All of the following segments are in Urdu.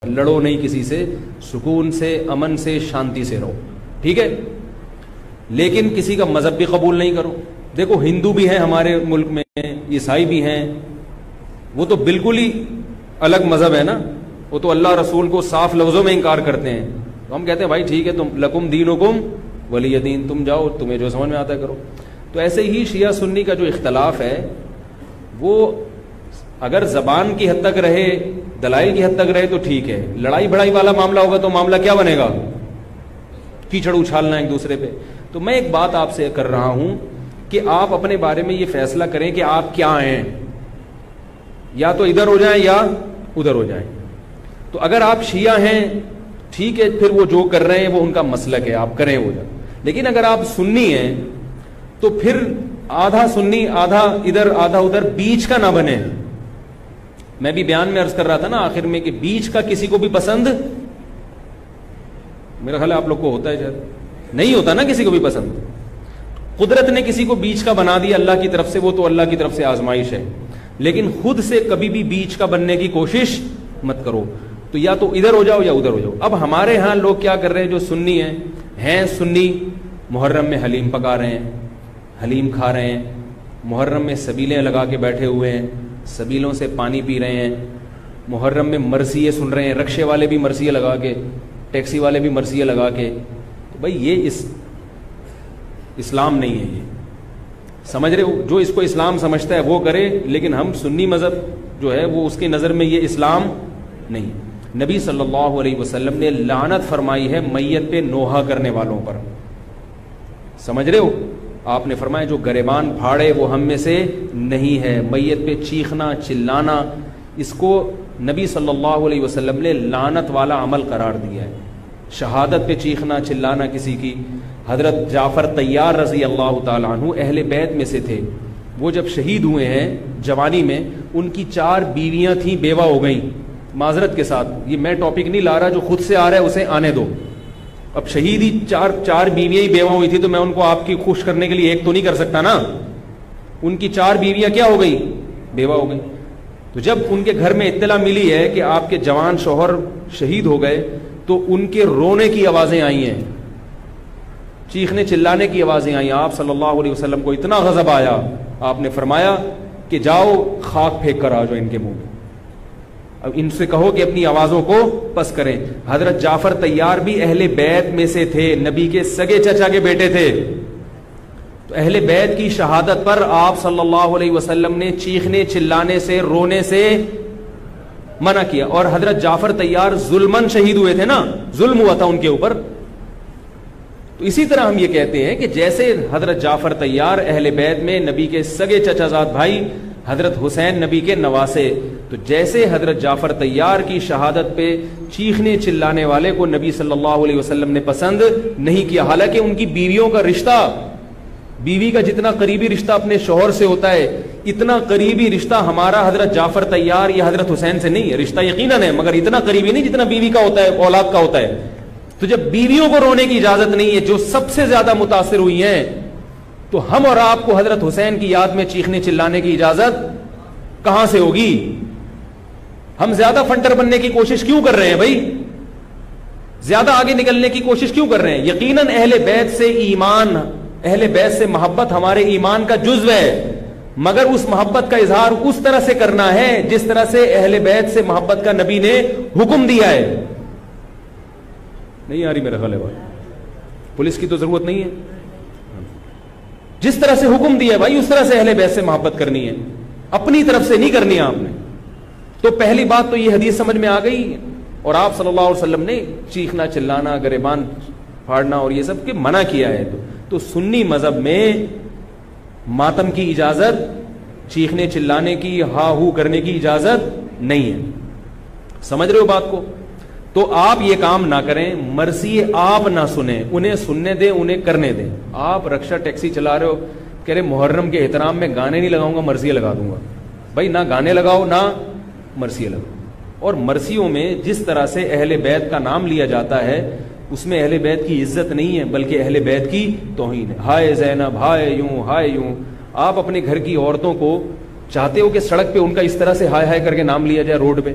لڑو نہیں کسی سے, سکون سے, امن سے, شانتی سے رہو, ٹھیک ہے. لیکن کسی کا مذہب بھی قبول نہیں کرو. دیکھو ہندو بھی ہیں ہمارے ملک میں, عیسائی بھی ہیں, وہ تو بالکل ہی الگ مذہب ہے نا, وہ تو اللہ رسول کو صاف لفظوں میں انکار کرتے ہیں. تو ہم کہتے ہیں بھائی ٹھیک ہے, تم لکم دینکم ولی دین, تم جاؤ تمہیں جو سمجھ میں آتا ہے کرو. تو ایسے ہی شیعہ سنی کا جو اختلاف ہے وہ اگر زبان کی حد تک رہے, دلائل کی حد تک رہے تو ٹھیک ہے. لڑائی بڑائی والا معاملہ ہوگا تو معاملہ کیا بنے گا, کیچڑ اچھالنا ایک دوسرے پہ. تو میں ایک بات آپ سے کر رہا ہوں کہ آپ اپنے بارے میں یہ فیصلہ کریں کہ آپ کیا ہیں, یا تو ادھر ہو جائیں یا ادھر ہو جائیں. تو اگر آپ شیعہ ہیں ٹھیک ہے, پھر وہ جو کر رہے ہیں وہ ان کا مسلک ہے, آپ کریں وہ. لیکن اگر آپ سنی ہیں تو پھر آدھا سنی آدھا ادھر آدھا ادھر, بیچ کا نہ بنے. میں بھی بیان میں عرض کر رہا تھا نا آخر میں کہ بیچ کا کسی کو بھی پسند, میرا خیال ہے آپ لوگ کو ہوتا ہے, شاید نہیں ہوتا نا کسی کو بھی پسند. قدرت نے کسی کو بیچ کا بنا دیا اللہ کی طرف سے, وہ تو اللہ کی طرف سے آزمائش ہے. لیکن خود سے کبھی بھی بیچ کا بننے کی کوشش مت کرو. تو یا تو ادھر ہو جاؤ یا ادھر ہو جاؤ. اب ہمارے ہاں لوگ کیا کر رہے ہیں, جو سنی ہیں سنی, محرم میں حلیم پکا رہے ہیں, حلیم کھا رہے ہیں, محرم میں سبیلیں لگا کے بیٹھے ہوئے ہیں, سبیلوں سے پانی پی رہے ہیں, محرم میں مرثیے سن رہے ہیں, رکشے والے بھی مرثیے لگا کے, ٹیکسی والے بھی مرثیے لگا کے. تو بھائی یہ اسلام نہیں ہے, یہ سمجھ رہے ہو. جو اس کو اسلام سمجھتا ہے وہ کرے, لیکن ہم سنی مذہب جو ہے وہ اس کی نظر میں یہ اسلام نہیں. نبی صلی اللہ علیہ وسلم نے لعنت فرمائی ہے میت پہ نوحہ کرنے والوں پر, سمجھ رہے ہو. آپ نے فرمایا جو گریبان پھاڑے وہ ہم میں سے نہیں ہے. میت پہ چیخنا چلانا, اس کو نبی صلی اللہ علیہ وسلم نے لعنت والا عمل قرار دیا ہے. شہادت پہ چیخنا چلانا کسی کی. حضرت جعفر طیار رضی اللہ تعالیٰ عنہ اہل بیت میں سے تھے. وہ جب شہید ہوئے ہیں جوانی میں, ان کی 4 بیویاں تھیں, بیوہ ہو گئیں. معذرت کے ساتھ یہ میں ٹاپک نہیں لا رہا, جو خود سے آ رہا ہے اسے آنے دو. اب شہید ہی چار بیویاں ہی بیوہ ہوئی تھی, تو میں ان کو آپ کی خوش کرنے کے لیے ایک تو نہیں کر سکتا نا. ان کی 4 بیویاں کیا ہو گئی, بیوہ ہو گئی. تو جب ان کے گھر میں اطلاع ملی ہے کہ آپ کے جوان شوہر شہید ہو گئے, تو ان کے رونے کی آوازیں آئی ہیں, چیخنے چلانے کی آوازیں آئی. آپ صلی اللہ علیہ وسلم کو اتنا غضب آیا, آپ نے فرمایا کہ جاؤ خاک پھینک کر آ جاؤ ان کے منہ میں, اب ان سے کہو کہ اپنی آوازوں کو پس کریں. حضرت جعفر طیار بھی اہل بیت میں سے تھے, نبی کے سگے چچا کے بیٹے تھے. تو اہل بیت کی شہادت پر آپ صلی اللہ علیہ وسلم نے چیخنے چلانے سے, رونے سے منع کیا. اور حضرت جعفر طیار ظلمن شہید ہوئے تھے نا, ظلم ہوا تھا ان کے اوپر. تو اسی طرح ہم یہ کہتے ہیں کہ جیسے حضرت جعفر طیار اہل بیت میں نبی کے سگے چچا زاد بھائی, حضرت حسین نبی کے نواسے, تو جیسے حضرت جعفر طیار کی شہادت پہ چیخنے چلانے والے کو نبی صلی اللہ علیہ وسلم نے پسند نہیں کیا. حالانکہ ان کی بیویوں کا رشتہ, بیوی کا جتنا قریبی رشتہ اپنے شوہر سے ہوتا ہے, اتنا قریبی رشتہ ہمارا حضرت جعفر طیار یا حضرت حسین سے نہیں ہے. رشتہ یقیناً ہے مگر اتنا قریبی نہیں جتنا بیوی کا ہوتا ہے, اولاد کا ہوتا ہے. تو جب بیویوں کو رونے کی اجازت نہیں ہے, جو سب سے زیادہ متاثر ہوئی ہیں, تو ہم اور آپ کو حضرت حسین کی یاد میں چیخنے چلانے کی اجازت کہاں سے ہوگی؟ ہم زیادہ فنٹر بننے کی کوشش کیوں کر رہے ہیں بھائی, زیادہ آگے نکلنے کی کوشش کیوں کر رہے ہیں؟ یقیناً اہل بیت سے ایمان, اہل بیت سے محبت ہمارے ایمان کا جزو ہے, مگر اس محبت کا اظہار اس طرح سے کرنا ہے جس طرح سے اہل بیت سے محبت کا نبی نے حکم دیا ہے. نہیں آ رہی میرا خیال ہے بھائی, پولیس کی تو ضرورت نہیں ہے. جس طرح سے حکم دیا ہے بھائی اس طرح سے اہل بیت سے محبت کرنی ہے, اپنی طرف سے نہیں کرنی ہے آپ نے. تو پہلی بات تو یہ حدیث سمجھ میں آ گئی. اور آپ صلی اللہ علیہ وسلم نے چیخنا چلانا, گریبان پھاڑنا اور یہ سب کے منع کیا ہے. تو سنی مذہب میں ماتم کی اجازت, چیخنے چلانے کی, ہا ہو کرنے کی اجازت نہیں ہے. سمجھ رہے ہو بات کو؟ تو آپ یہ کام نہ کریں, مرثیے آپ نہ سنیں, انہیں سننے دیں, انہیں کرنے دیں. آپ رکشہ ٹیکسی چلا رہے ہو, کہہ رہے محرم کے احترام میں گانے نہیں لگاؤں گا, مرثیے لگا دوں گا. بھائی نہ گانے لگاؤ نہ مرثیے لگاؤ. اور مرثیوں میں جس طرح سے اہل بیت کا نام لیا جاتا ہے, اس میں اہل بیت کی عزت نہیں ہے بلکہ اہل بیت کی توہین ہے. ہائے زینب, ہائے یوں, ہائے یوں. آپ اپنے گھر کی عورتوں کو چاہتے ہو کہ سڑک پہ ان کا اس طرح سے ہائے ہائے کر کے نام لیا جائے روڈ پہ؟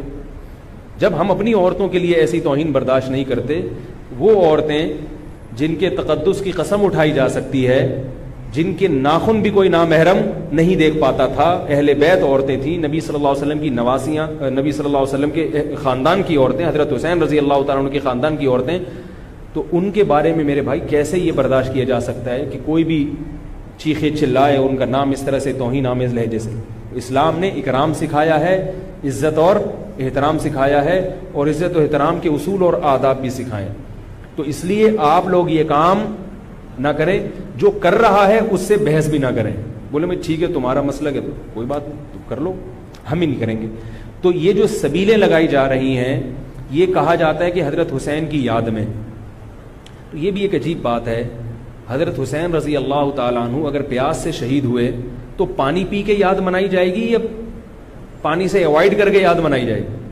جب ہم اپنی عورتوں کے لیے ایسی توہین برداشت نہیں کرتے، وہ عورتیں جن کے تقدس کی قسم اٹھائی جا سکتی ہے، جن کے ناخن بھی کوئی نامحرم نہیں دیکھ پاتا تھا، اہل بیت عورتیں تھیں، نبی صلی اللہ علیہ وسلم کی نواسیاں، نبی صلی اللہ علیہ وسلم کے خاندان کی عورتیں، حضرت حسین رضی اللہ تعالیٰ عنہ کے خاندان کی عورتیں، تو ان کے بارے میں میرے بھائی کیسے یہ برداشت کیا جا سکتا ہے کہ کوئی بھی چیخے چلائے ان کا نام اس طرح سے توہین آمیز لہجے سے؟ اسلام نے اکرام سکھایا ہے، عزت اور احترام سکھایا ہے، اور عزت و احترام کے اصول اور آداب بھی سکھائے. تو اس لیے آپ لوگ یہ کام نہ کریں، جو کر رہا ہے اس سے بحث بھی نہ کریں. بولے میں ٹھیک ہے تمہارا مسلک ہے تو کوئی بات نہیں، تم کر لو، ہم ہی نہیں کریں گے. تو یہ جو سبیلیں لگائی جا رہی ہیں، یہ کہا جاتا ہے کہ حضرت حسین کی یاد میں. تو یہ بھی ایک عجیب بات ہے. حضرت حسین رضی اللہ تعالیٰ عنہ اگر پیاس سے شہید ہوئے تو پانی پی کے یاد منائی جائے گی یا پانی سے اوائڈ کر کے یاد منائی جائے گی؟